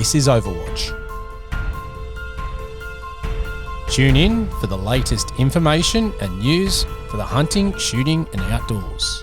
this is Overwatch. Tune in for the latest information and news for the hunting, shooting and outdoors.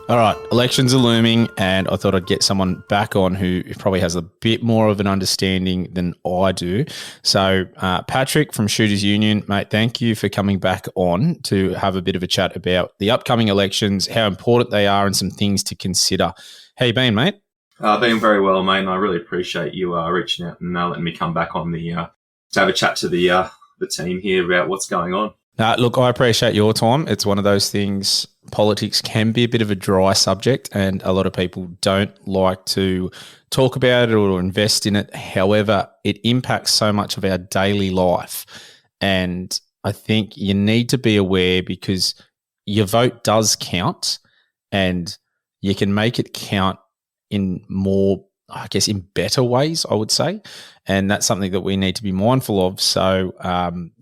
All right, elections are looming, and I thought I'd get someone back on who probably has a bit more of an understanding than I do. So, Patrick from Shooters Union, mate, thank you for coming back on to have a bit of a chat about the upcoming elections, how important they are, and some things to consider. How you been, mate? Been very well, mate, and I really appreciate you reaching out and letting me come back on to have a chat to the team here about what's going on. Look, I appreciate your time. It's one of those things, politics can be a bit of a dry subject and a lot of people don't like to talk about it or invest in it. However, it impacts so much of our daily life. And I think you need to be aware because your vote does count and you can make it count in more, I guess, in better ways, I would say. And that's something that we need to be mindful of. So,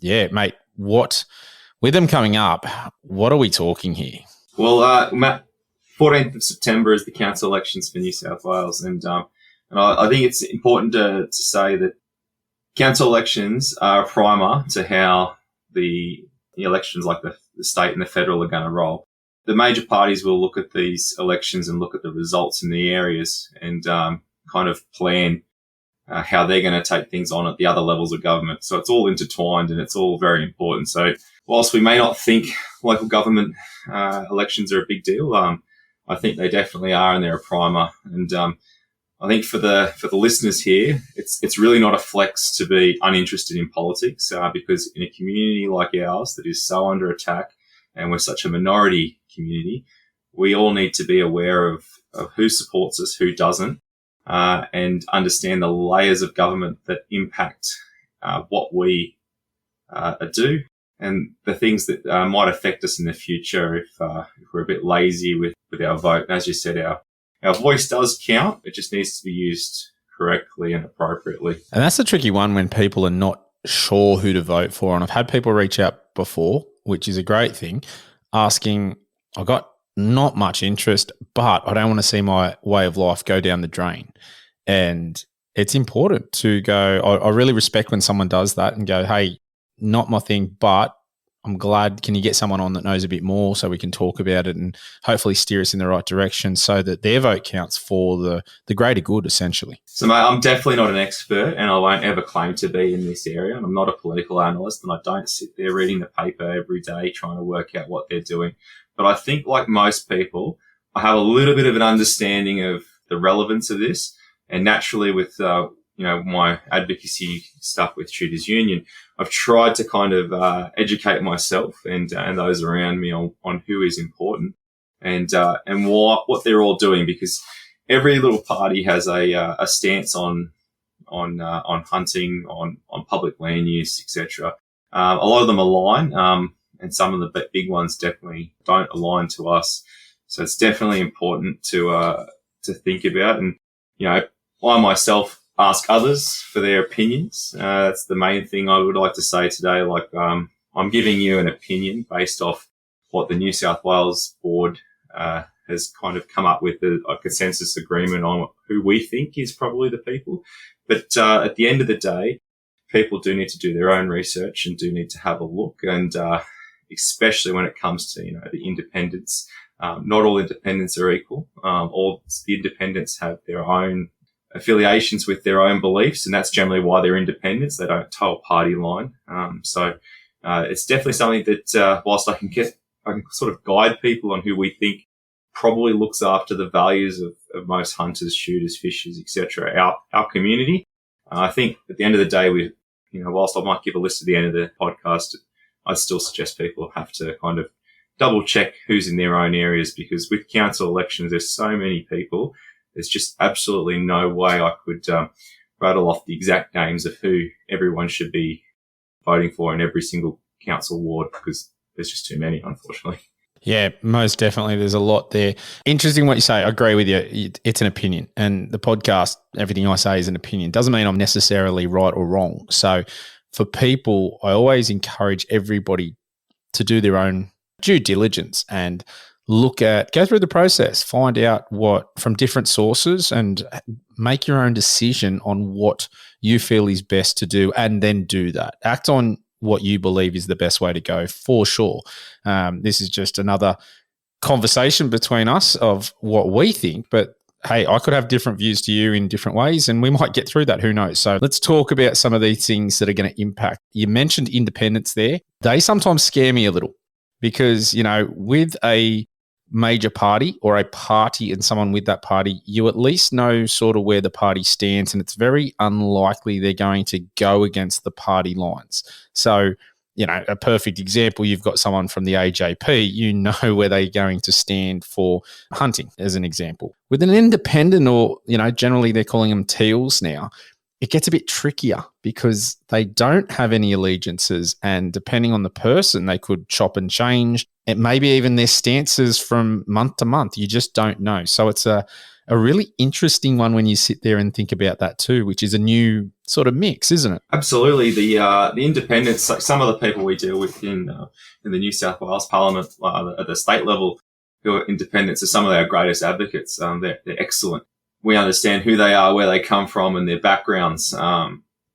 mate, with them coming up, what are we talking here? Well, Matt, 14th of September is the council elections for New South Wales, and I think it's important to say that council elections are a primer to how the elections like the state and the federal are going to roll. The major parties will look at these elections and look at the results in the areas and kind of plan how they're going to take things on at the other levels of government. So it's all intertwined and it's all very important. So whilst we may not think local government elections are a big deal, I think they definitely are, and they're a primer. And I think for the listeners here, it's really not a flex to be uninterested in politics, because in a community like ours that is so under attack, and we're such a minority community, we all need to be aware of who supports us, who doesn't, and understand the layers of government that impact what we do and the things that might affect us in the future if we're a bit lazy with our vote. And as you said, our voice does count. It just needs to be used correctly and appropriately. And that's a tricky one when people are not sure who to vote for. And I've had people reach out before, which is a great thing, asking, I've got not much interest, but I don't want to see my way of life go down the drain. And it's important to go, I really respect when someone does that and go, hey, not my thing, but I'm glad, can you get someone on that knows a bit more so we can talk about it and hopefully steer us in the right direction so that their vote counts for the greater good, essentially. So, mate, I'm definitely not an expert and I won't ever claim to be in this area. And I'm not a political analyst and I don't sit there reading the paper every day trying to work out what they're doing. But I think, like most people, I have a little bit of an understanding of the relevance of this. And naturally, with my advocacy stuff with Shooters Union, I've tried to kind of educate myself and those around me on who is important and what they're all doing, because every little party has a stance on hunting, on public land use, etc. A lot of them align. And some of the big ones definitely don't align to us. So it's definitely important to think about. And, I myself ask others for their opinions. That's the main thing I would like to say today. Like, I'm giving you an opinion based off what the New South Wales board has kind of come up with a consensus agreement on who we think is probably the people. But at the end of the day, people do need to do their own research and do need to have a look. And especially when it comes to, the independents. Not all independents are equal. All the independents have their own affiliations with their own beliefs, and that's generally why they're independents. They don't toe a party line. So it's definitely something that whilst I can sort of guide people on who we think probably looks after the values of most hunters, shooters, fishers, etc., our community. I think at the end of the day, whilst I might give a list at the end of the podcast, I'd still suggest people have to kind of double check who's in their own areas, because with council elections, there's so many people. There's just absolutely no way I could rattle off the exact names of who everyone should be voting for in every single council ward, because there's just too many, unfortunately. Yeah, most definitely. There's a lot there. Interesting what you say. I agree with you. It's an opinion. And the podcast, everything I say is an opinion. Doesn't mean I'm necessarily right or wrong. So for people, I always encourage everybody to do their own due diligence and go through the process, find out what from different sources and make your own decision on what you feel is best to do, and then do that. Act on what you believe is the best way to go, for sure. This is just another conversation between us of what we think, but hey, I could have different views to you in different ways, and we might get through that. Who knows? So let's talk about some of these things that are going to impact. You mentioned independents there. They sometimes scare me a little because, with a major party or a party and someone with that party, you at least know sort of where the party stands, and it's very unlikely they're going to go against the party lines. So, a perfect example, you've got someone from the AJP, you know where they're going to stand for hunting, as an example. With an independent, or, generally they're calling them teals now, it gets a bit trickier because they don't have any allegiances, and depending on the person, they could chop and change. It may be even their stances from month to month. You just don't know. So it's a really interesting one when you sit there and think about that too, which is a new sort of mix, isn't it? Absolutely. The independents, like some of the people we deal with in the New South Wales Parliament at the state level, who are independents, are some of our greatest advocates. They're excellent. We understand who they are, where they come from, and their backgrounds.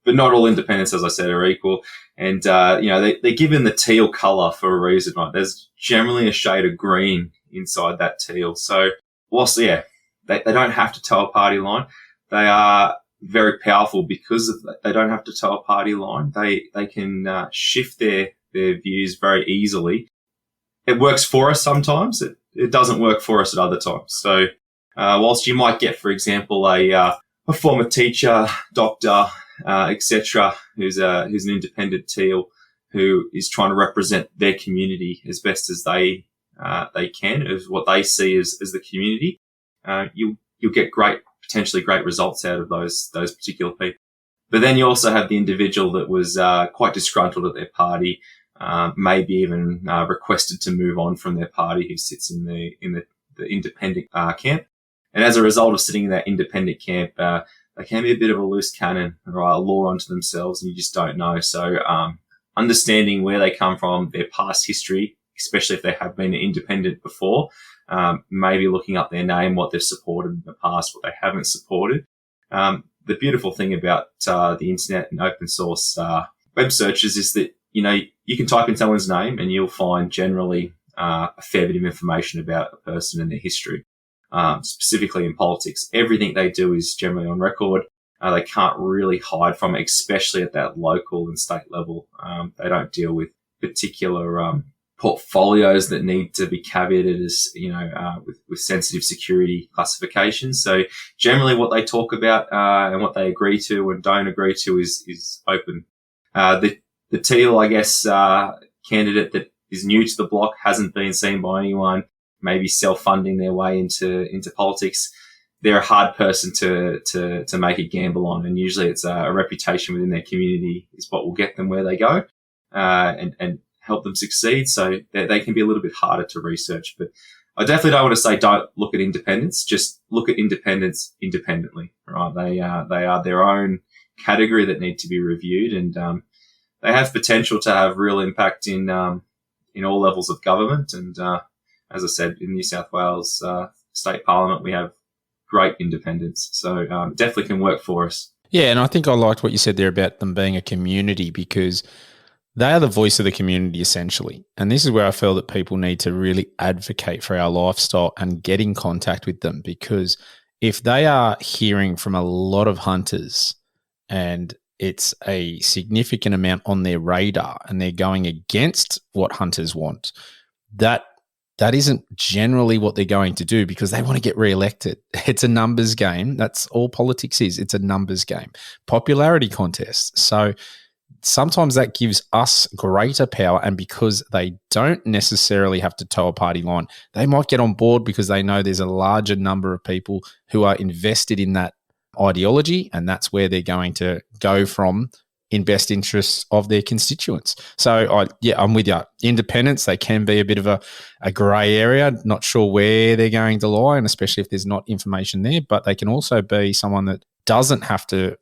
But not all independents, as I said, are equal. And they're given the teal colour for a reason, right? There's generally a shade of green inside that teal. So whilst, they don't have to toe a party line, they are very powerful because they don't have to toe a party line. They can shift their views very easily. It works for us sometimes. It doesn't work for us at other times. So whilst you might get, for example, a former teacher, doctor, etc., who's an independent teal who is trying to represent their community as best as they can, as what they see as the community, you'll get potentially great results out of those particular people. But then you also have the individual that was quite disgruntled at their party, maybe even requested to move on from their party, who sits in the independent camp. And as a result of sitting in that independent camp, they can be a bit of a loose cannon or a law unto themselves, and you just don't know. So understanding where they come from, their past history, especially if they have been independent before, maybe looking up their name, what they've supported in the past, what they haven't supported. The beautiful thing about the internet and open source web searches is that, you can type in someone's name and you'll find generally a fair bit of information about a person and their history. Specifically in politics, everything they do is generally on record. They can't really hide from it, especially at that local and state level. They don't deal with particular portfolios that need to be caveated as, with sensitive security classifications. So generally what they talk about and what they agree to and don't agree to is open. The teal, I guess, candidate that is new to the block, hasn't been seen by anyone, maybe self-funding their way into politics, they're a hard person to make a gamble on. And usually it's a reputation within their community is what will get them where they go, and help them succeed. So they can be a little bit harder to research, but I definitely don't want to say don't look at independents, just look at independents independently, right? They are their own category that need to be reviewed, and they have potential to have real impact in all levels of government. And as I said, in New South Wales State Parliament, we have great independents. So definitely can work for us. Yeah, and I think I liked what you said there about them being a community, because they are the voice of the community essentially. And this is where I feel that people need to really advocate for our lifestyle and get in contact with them, because if they are hearing from a lot of hunters and it's a significant amount on their radar and they're going against what hunters want, that isn't generally what they're going to do, because they want to get re-elected. It's a numbers game. That's all politics is. It's a numbers game. Popularity contest. So sometimes that gives us greater power, and because they don't necessarily have to toe a party line, they might get on board because they know there's a larger number of people who are invested in that ideology, and that's where they're going to go from in best interests of their constituents. So I'm with you. Independents, they can be a bit of a grey area, not sure where they're going to lie, and especially if there's not information there, but they can also be someone that doesn't have to,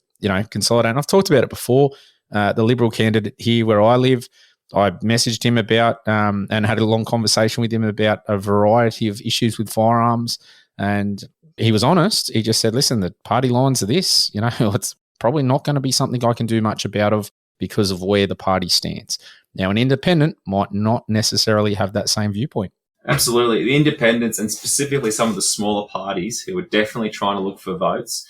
consolidate. And I've talked about it before. The Liberal candidate here where I live, I messaged him about and had a long conversation with him about a variety of issues with firearms, and he was honest. He just said, listen, the party lines are this, it's probably not going to be something I can do much about because of where the party stands. Now, an independent might not necessarily have that same viewpoint. Absolutely. The independents, and specifically some of the smaller parties who are definitely trying to look for votes,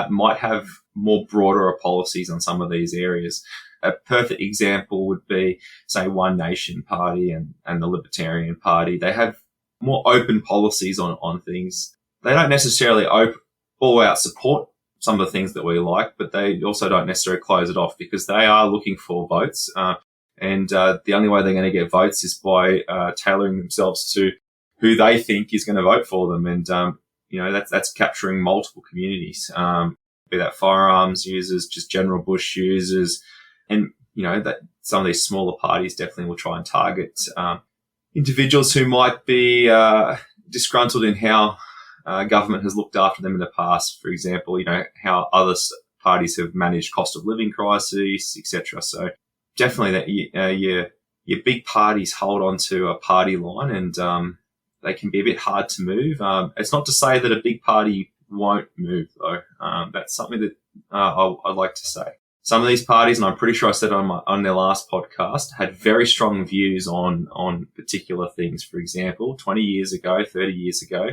might have more broader policies on some of these areas. A perfect example would be, say, One Nation Party and the Libertarian Party. They have more open policies on things. They don't necessarily all out support some of the things that we like, but they also don't necessarily close it off because they are looking for votes. And the only way they're going to get votes is by tailoring themselves to who they think is going to vote for them. And, that's capturing multiple communities, be that firearms users, just general bush users. And, that some of these smaller parties definitely will try and target individuals who might be disgruntled in how government has looked after them in the past. For example, how other parties have managed cost of living crises, etc. So definitely that your big parties hold on to a party line, and they can be a bit hard to move. It's not to say that a big party won't move, though. That's something that I'd like to say. Some of these parties, and I'm pretty sure I said on their last podcast, had very strong views on particular things. For example, 20 years ago, 30 years ago,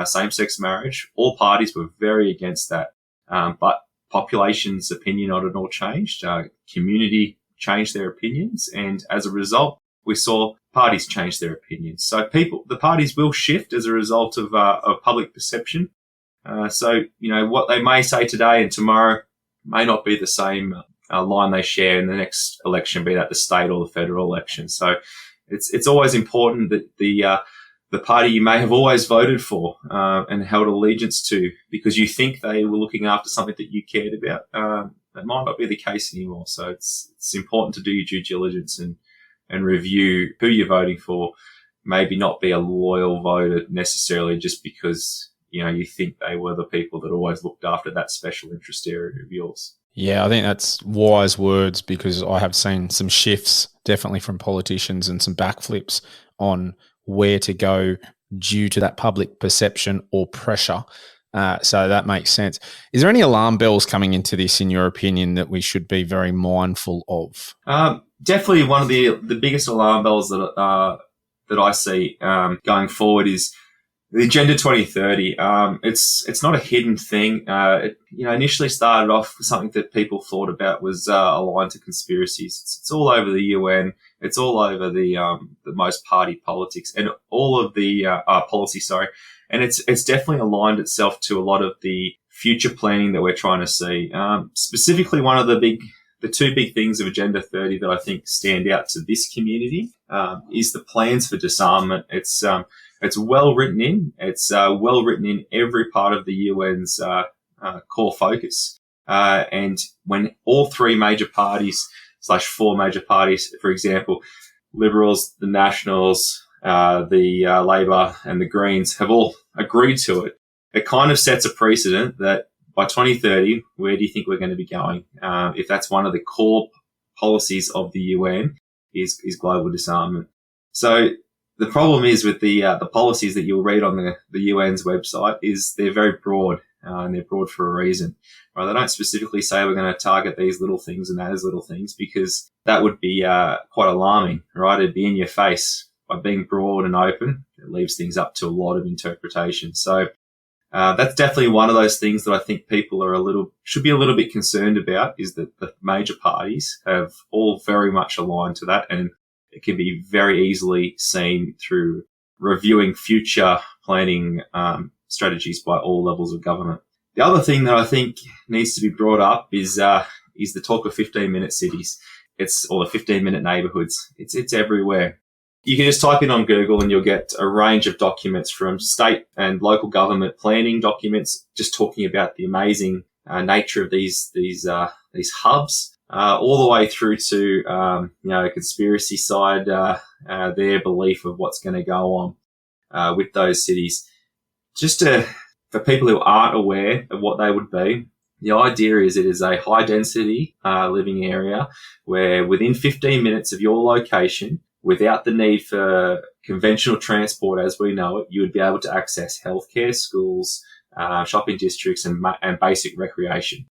same-sex marriage, all parties were very against that. But population's opinion on it all changed. Community changed their opinions, and as a result, we saw parties change their opinions. So the parties will shift as a result of public perception. So what they may say today and tomorrow may not be the same line they share in the next election, be that the state or the federal election. So it's always important that the party you may have always voted for and held allegiance to because you think they were looking after something that you cared about, that might not be the case anymore. So it's important to do your due diligence and review who you're voting for. Maybe not be a loyal voter necessarily just because you think they were the people that always looked after that special interest area of yours. Yeah, I think that's wise words because I have seen some shifts definitely from politicians and some backflips on where to go due to that public perception or pressure. So that makes sense. Is there any alarm bells coming into this, in your opinion, that we should be very mindful of? Definitely one of the biggest alarm bells that I see going forward is the Agenda 2030. It's not a hidden thing. It initially started off with something that people thought about was aligned to conspiracies. It's all over the UN. It's all over the most party politics and all of the policy. Sorry, and it's definitely aligned itself to a lot of the future planning that we're trying to see. Specifically, one of the two big things of Agenda 30 that I think stand out to this community is the plans for disarmament. It's well written in. It's well written in every part of the UN's core focus. And when all three major parties / four major parties, for example, Liberals, the Nationals, the Labor and the Greens have all agreed to it, it kind of sets a precedent that by 2030, where do you think we're going to be going? If that's one of the core policies of the UN is global disarmament. So the problem is with the policies that you'll read on the UN's website is they're very broad, and they're broad for a reason. Right? They don't specifically say we're going to target these little things and those little things because that would be quite alarming, right? It'd be in your face. By being broad and open, it leaves things up to a lot of interpretation. So that's definitely one of those things that I think people should be a little bit concerned about, is that the major parties have all very much aligned to that, and it can be very easily seen through reviewing future planning strategies by all levels of government. The other thing that I think needs to be brought up is the talk of 15-minute cities. Or the 15-minute neighborhoods. It's everywhere. You can just type in on Google and you'll get a range of documents from state and local government planning documents just talking about the amazing nature of these hubs, all the way through to a conspiracy side, their belief of what's going to go on with those cities. Just for people who aren't aware of what they would be, The idea is it is a high density living area where within 15 minutes of your location, without the need for conventional transport as we know it, you would be able to access healthcare, schools, shopping districts, and basic recreation.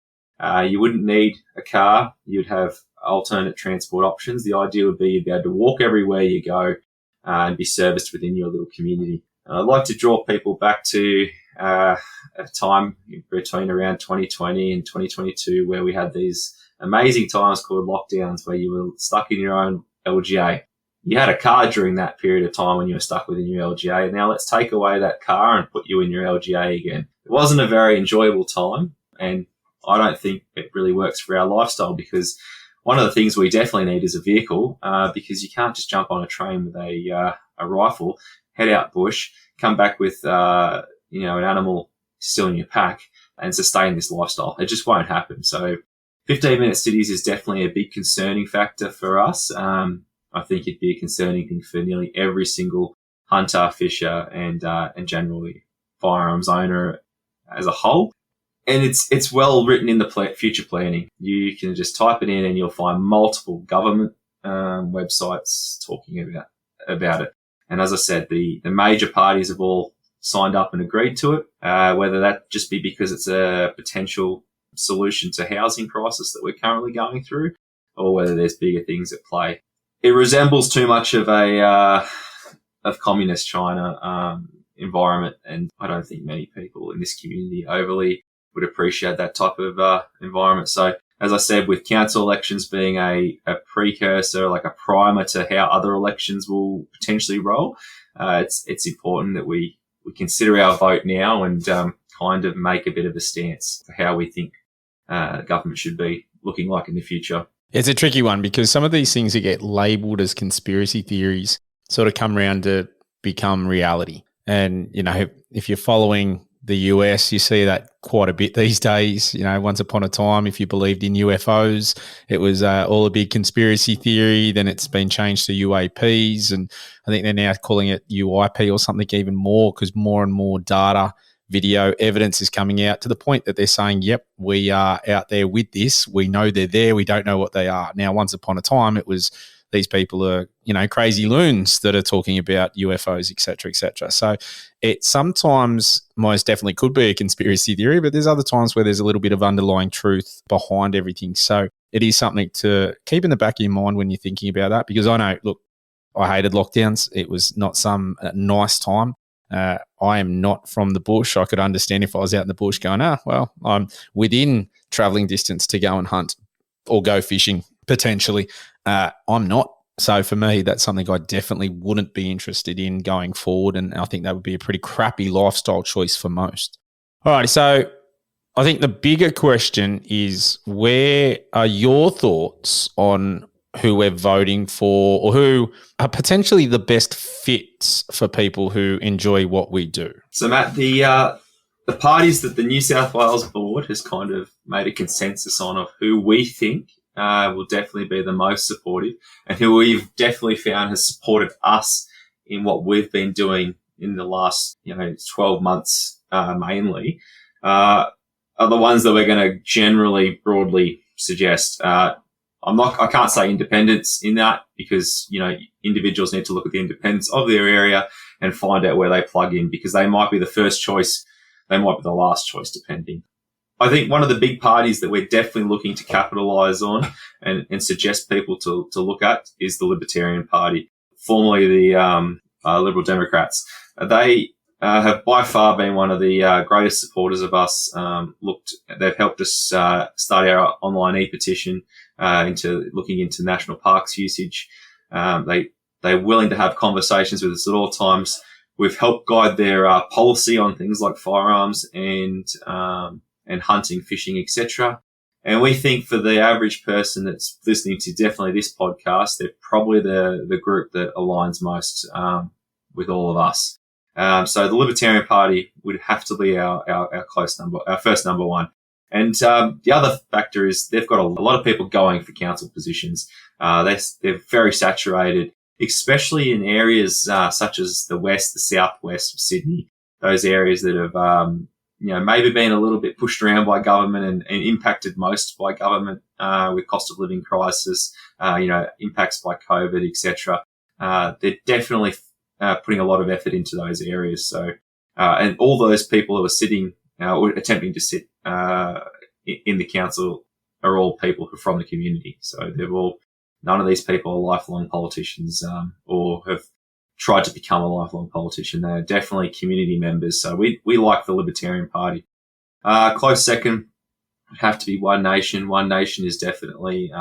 You wouldn't need a car. You'd have alternate transport options. The idea would be you'd be able to walk everywhere you go and be serviced within your little community. I'd like to draw people back to a time between around 2020 and 2022 where we had these amazing times called lockdowns where you were stuck in your own LGA. You had a car during that period of time when you were stuck within your LGA. Now let's take away that car and put you in your LGA again. It wasn't a very enjoyable time, and I don't think it really works for our lifestyle, because one of the things we definitely need is a vehicle, because you can't just jump on a train with a rifle, head out bush, come back with an animal still in your pack and sustain this lifestyle. It just won't happen. So 15-minute cities is definitely a big concerning factor for us. I think it'd be a concerning thing for nearly every single hunter, fisher, and generally firearms owner as a whole. And it's well written in the future planning. You can just type it in and you'll find multiple government websites talking about it. And as I said, the major parties have all signed up and agreed to it, whether that just be because it's a potential solution to housing crisis that we're currently going through, or whether there's bigger things at play. It resembles too much of of communist China environment, and I don't think many people in this community overly would appreciate that type of environment. So, as I said, with council elections being a precursor, like a primer to how other elections will potentially roll, it's important that we consider our vote now and kind of make a bit of a stance for how we think government should be looking like in the future. It's a tricky one because some of these things that get labelled as conspiracy theories sort of come around to become reality. And, if you're following the US, you see that quite a bit these days. Once upon a time, if you believed in UFOs, it was all a big conspiracy theory. Then it's been changed to UAPs, and I think they're now calling it UIP or something even more, because more and more data, video evidence is coming out to the point that they're saying, yep, we are out there with this. We know they're there. We don't know what they are. Now, once upon a time, it was these people are, crazy loons that are talking about UFOs, et cetera, et cetera. So it sometimes most definitely could be a conspiracy theory, but there's other times where there's a little bit of underlying truth behind everything. So it is something to keep in the back of your mind when you're thinking about that, because I know, look, I hated lockdowns. It was not some nice time. I am not from the bush. I could understand if I was out in the bush going, I'm within traveling distance to go and hunt or go fishing potentially. I'm not. So for me, that's something I definitely wouldn't be interested in going forward. And I think that would be a pretty crappy lifestyle choice for most. All right. So I think the bigger question is, where are your thoughts on who we're voting for, or who are potentially the best fits for people who enjoy what we do? So, Matt, the parties that the New South Wales board has kind of made a consensus on of who we think will definitely be the most supportive, and who we've definitely found has supported us in what we've been doing in the last 12 months mainly, are the ones that we're going to generally broadly suggest. I can't say independents in that, because, individuals need to look at the independence of their area and find out where they plug in, because they might be the first choice, they might be the last choice, depending. I think one of the big parties that we're definitely looking to capitalise on and suggest people to look at is the Libertarian Party, formerly the Liberal Democrats. They have by far been one of the greatest supporters of us. They've helped us start our online e-petition into looking into national parks usage. They're willing to have conversations with us at all times. We've helped guide their policy on things like firearms and hunting, fishing, etc. And we think for the average person that's listening to definitely this podcast, they're probably the group that aligns most with all of us. So the Libertarian Party would have to be our first number one. And the other factor is they've got a lot of people going for council positions. They're very saturated, especially in areas such as the west, the southwest of Sydney, those areas that have maybe been a little bit pushed around by government and impacted most by government with cost of living crisis, impacts by COVID, etc. They're definitely putting a lot of effort into those areas. So, and all those people who are sitting or attempting to sit in the council are all people who are from the community. So none of these people are lifelong politicians or have tried to become a lifelong politician. They're definitely community members. So we like the Libertarian Party. Close second would have to be One Nation. One Nation is definitely,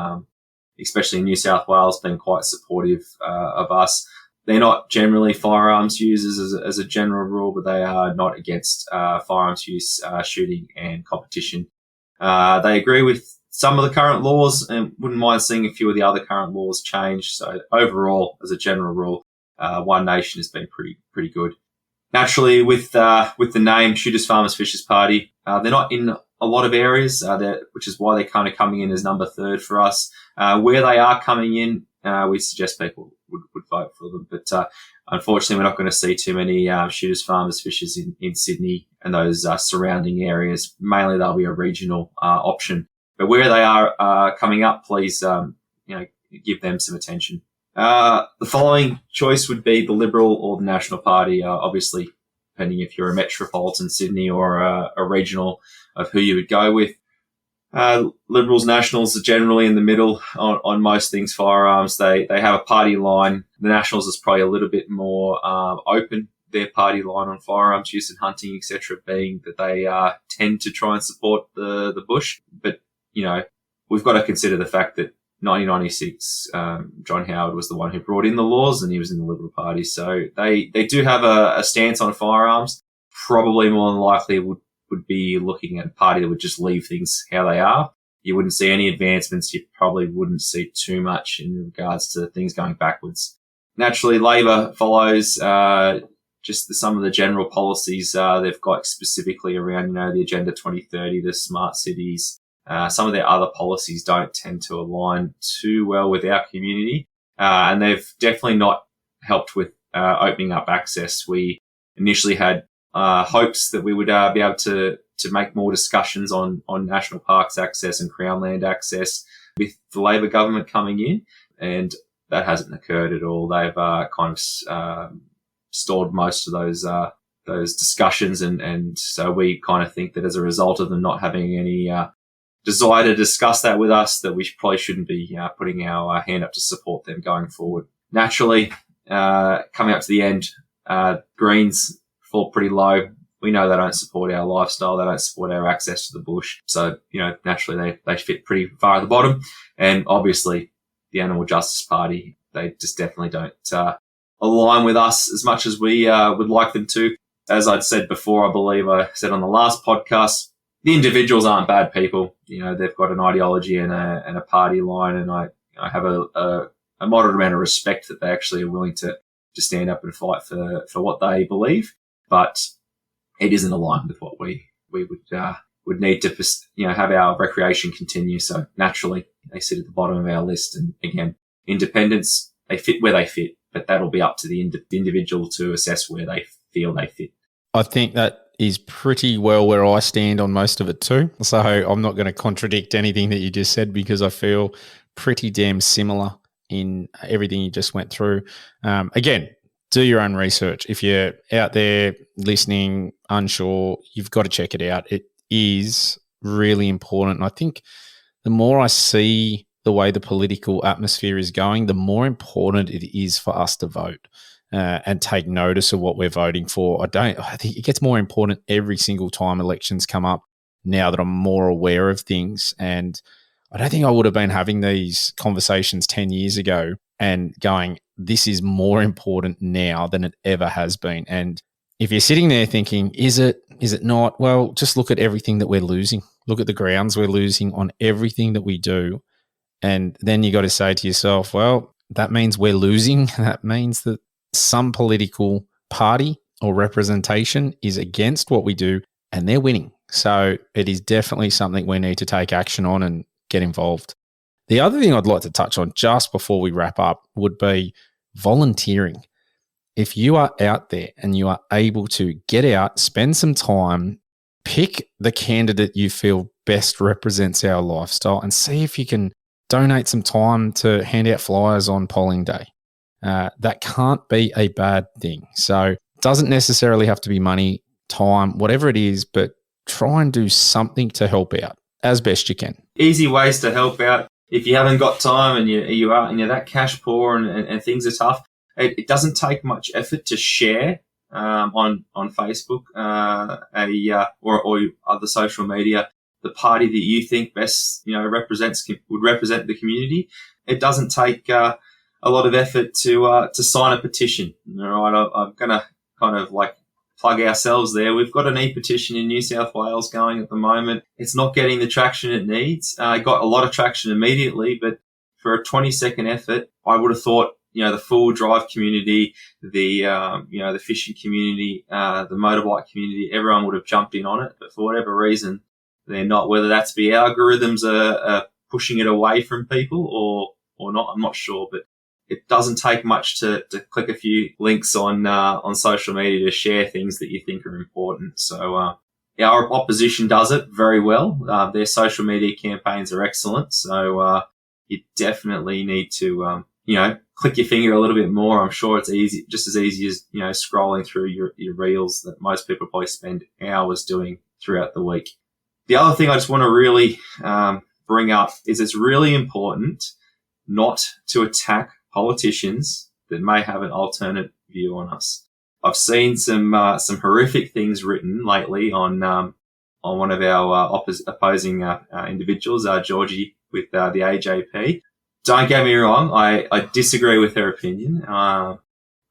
especially in New South Wales, been quite supportive of us. They're not generally firearms users as a general rule, but they are not against firearms use, shooting and competition. They agree with some of the current laws and wouldn't mind seeing a few of the other current laws change. So overall, as a general rule, One Nation has been pretty good. Naturally, with the name Shooters, Farmers, Fishers Party, they're not in a lot of areas, which is why they're kind of coming in as number third for us. Where they are coming in, we suggest people would vote for them. But unfortunately, we're not going to see too many Shooters, Farmers, Fishers in Sydney and those surrounding areas. Mainly, they'll be a regional option. But where they are coming up, please give them some attention. The following choice would be the Liberal or the National Party, obviously, depending if you're a metropolitan Sydney or a regional of who you would go with. Liberals, Nationals are generally in the middle on most things firearms. They have a party line. The Nationals is probably a little bit more open, their party line on firearms use and hunting, etc., being that they tend to try and support the bush. But, we've got to consider the fact that 1996, John Howard was the one who brought in the laws and he was in the Liberal Party. So they do have a stance on firearms. Probably more than likely would be looking at a party that would just leave things how they are. You wouldn't see any advancements. You probably wouldn't see too much in regards to things going backwards. Naturally, Labor follows just some of the general policies they've got specifically around, the Agenda 2030, the smart cities. Some of their other policies don't tend to align too well with our community, and they've definitely not helped with opening up access. We initially had hopes that we would be able to make more discussions on national parks access and Crown land access with the Labor government coming in, and that hasn't occurred at all. They've kind of stalled most of those discussions, and so we kind of think that as a result of them not having any desire to discuss that with us, that we probably shouldn't be putting our hand up to support them going forward. Naturally, coming up to the end, Greens fall pretty low. We know they don't support our lifestyle. They don't support our access to the bush. So, naturally they fit pretty far at the bottom. And obviously the Animal Justice Party, they just definitely don't align with us as much as we would like them to. As I'd said before, I believe I said on the last podcast, the individuals aren't bad people. They've got an ideology and a party line, and I have a moderate amount of respect that they actually are willing to stand up and fight for what they believe. But it isn't aligned with what we would need to have our recreation continue. So naturally, they sit at the bottom of our list. And again, independents, they fit where they fit, but that'll be up to the individual to assess where they feel they fit. I think that is pretty well where I stand on most of it too. So I'm not going to contradict anything that you just said because I feel pretty damn similar in everything you just went through. Again, do your own research. If you're out there listening, unsure, you've got to check it out. It is really important. And I think the more I see the way the political atmosphere is going, the more important it is for us to vote. And take notice of what we're voting for. I think it gets more important every single time elections come up now that I'm more aware of things. And I don't think I would have been having these conversations 10 years ago and going, this is more important now than it ever has been. And if you're sitting there thinking, is it not? Well, just look at everything that we're losing. Look at the grounds we're losing on everything that we do. And then you got to say to yourself, well, that means we're losing. That means that some political party or representation is against what we do and they're winning. So it is definitely something we need to take action on and get involved. The other thing I'd like to touch on just before we wrap up would be volunteering. If you are out there and you are able to get out, spend some time, pick the candidate you feel best represents our lifestyle and see if you can donate some time to hand out flyers on polling day. That can't be a bad thing. So it doesn't necessarily have to be money, time, whatever it is, but try and do something to help out as best you can. Easy ways to help out. If you haven't got time and you are that cash poor and things are tough, it doesn't take much effort to share on Facebook or other social media the party that you think best would represent the community. It doesn't take a lot of effort to sign a petition. All right, I'm gonna kind of like plug ourselves there. We've got an e-petition in New South Wales going at the moment. It's not getting the traction it needs. It got a lot of traction immediately, but for a 20-second effort, I would have thought, the four-wheel drive community, the fishing community, the motorbike community, everyone would have jumped in on it. But for whatever reason, they're not, whether that's the algorithms are pushing it away from people or not, I'm not sure, but it doesn't take much to click a few links on social media to share things that you think are important. So, our opposition does it very well. Their social media campaigns are excellent. So, you definitely need to, click your finger a little bit more. I'm sure it's easy, just as easy as, scrolling through your reels that most people probably spend hours doing throughout the week. The other thing I just want to really, bring up is it's really important not to attack politicians that may have an alternate view on us. I've seen some horrific things written lately on one of our opposing individuals, Georgie with the AJP. Don't get me wrong, I disagree with her opinion, and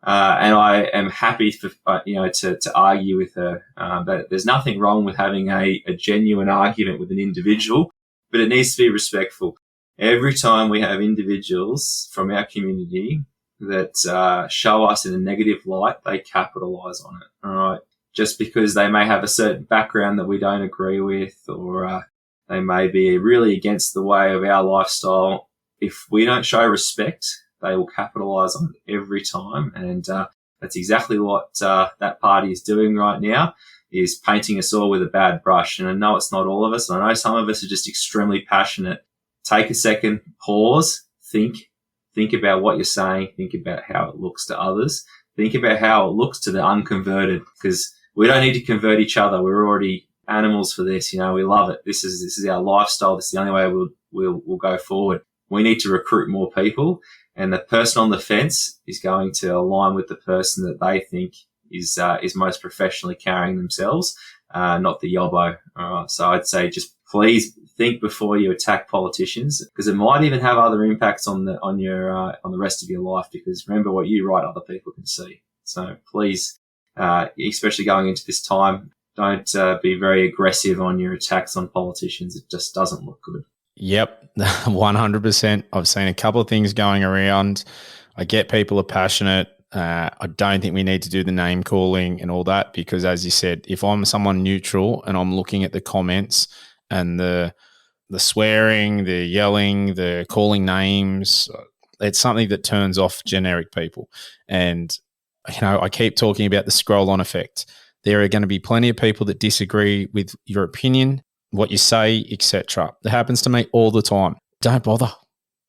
I am happy for to argue with her. But there's nothing wrong with having a genuine argument with an individual, but it needs to be respectful. Every time we have individuals from our community that show us in a negative light, they capitalize on it. All right, just because they may have a certain background that we don't agree with, or they may be really against the way of our lifestyle. If we don't show respect, they will capitalize on it every time. And that's exactly what that party is doing right now, is painting us all with a bad brush. And I know it's not all of us. I know some of us are just extremely passionate. Take a second, pause, think about what you're saying, think about how it looks to others, think about how it looks to the unconverted, because we don't need to convert each other. We're already animals for this. We love it. This is our lifestyle. This is the only way we'll go forward. We need to recruit more people, and the person on the fence is going to align with the person that they think is most professionally carrying themselves, not the yobbo. All right. So I'd say just please think before you attack politicians, because it might even have other impacts on the rest of your life. Because remember, what you write, other people can see. So please, especially going into this time, don't be very aggressive on your attacks on politicians. It just doesn't look good. Yep, 100%. I've seen a couple of things going around. I get people are passionate. I don't think we need to do the name calling and all that, because as you said, if I'm someone neutral and I'm looking at the comments and the swearing, the yelling, the calling names, it's something that turns off generic people. And, I keep talking about the scroll on effect. There are going to be plenty of people that disagree with your opinion, what you say, etc. That happens to me all the time. Don't bother.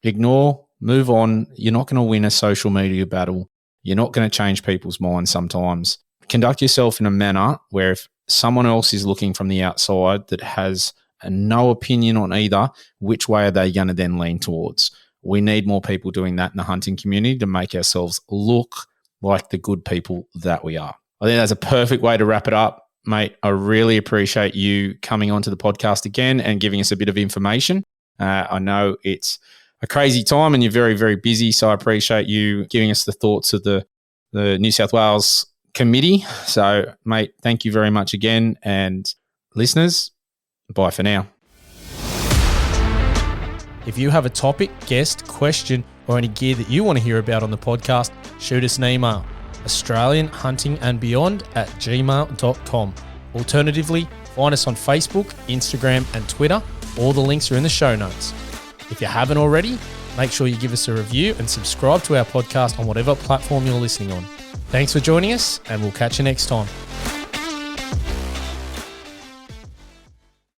Ignore, move on. You're not going to win a social media battle. You're not going to change people's minds sometimes. Conduct yourself in a manner where if someone else is looking from the outside that has no opinion on either, which way are they going to then lean towards? We need more people doing that in the hunting community to make ourselves look like the good people that we are. I think that's a perfect way to wrap it up. Mate, I really appreciate you coming onto the podcast again and giving us a bit of information. I know it's a crazy time and you're very, very busy, so I appreciate you giving us the thoughts of the New South Wales committee. So, mate, thank you very much again. And listeners, bye for now. If you have a topic, guest, question, or any gear that you want to hear about on the podcast, shoot us an email. AustralianHuntingandBeyond@gmail.com. Alternatively, find us on Facebook, Instagram and Twitter. All the links are in the show notes. If you haven't already, make sure you give us a review and subscribe to our podcast on whatever platform you're listening on. Thanks for joining us, and we'll catch you next time.